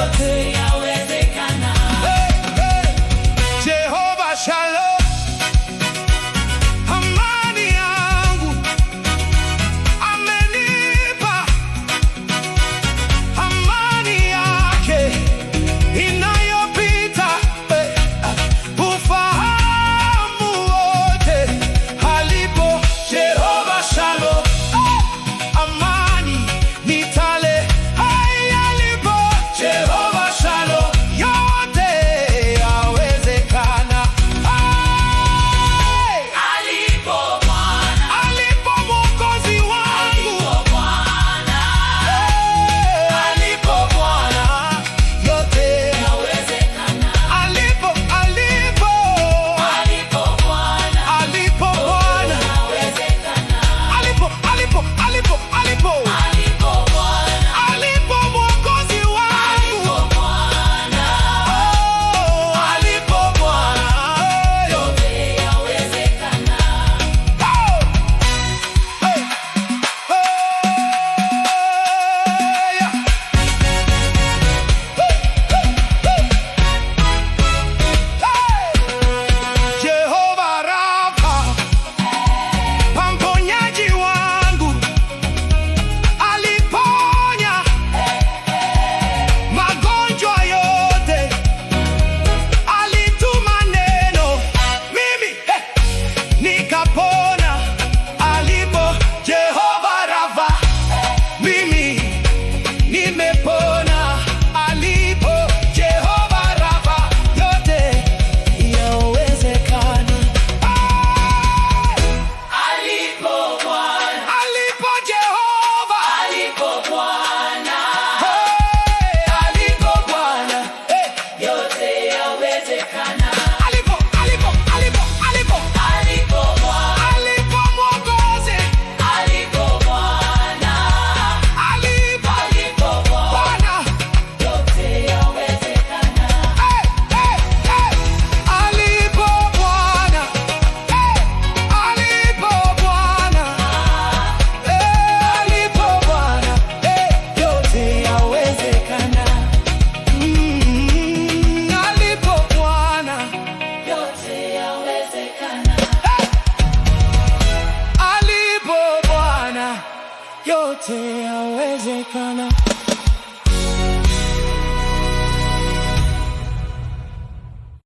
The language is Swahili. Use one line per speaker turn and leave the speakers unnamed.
yote yawezekana.
Hey, hey. Jehova Shalom, amani yangu amenipa, amani yake inayopita ufahamu wote. Alipo Jehova Shalom, amani nitale. Alipo Jehova Shalom, yote yawezekana.
Alipo Bwana,
Alipo Mwokozi wangu, alipo Bwana, yote
yawezekana.
alipo
Bwana,
alipo Bwana,
yawezekana.
alipo
Alipo Bwana,
alipo Mwokozi wangu,
Bwana,
alipo Bwana,
yote yawezekana.
Jehova Rafa, mponyaji wangu, aliponya magonjwa yote, alituma neno mimi nikapona. Alipo Jehova Rafa, mimi nimepona. Alipo Jehova Rafa, yote yawezekana.
Alipo Bwana,
Alipo Jehova,
alipo Bwana,
alipo Bwana,
yote yawezekana.
alipo
Alipo Bwana,
alipo Mwokozi,
alipo Bwana,
alipo Bwana,
yote yawezekana.
alipo Bwana, alipo Bwana, alipo Bwana, yote yawezekana. Alipo Bwana,
Yote yawezekana.
alipo Bwana, yote yawezekana.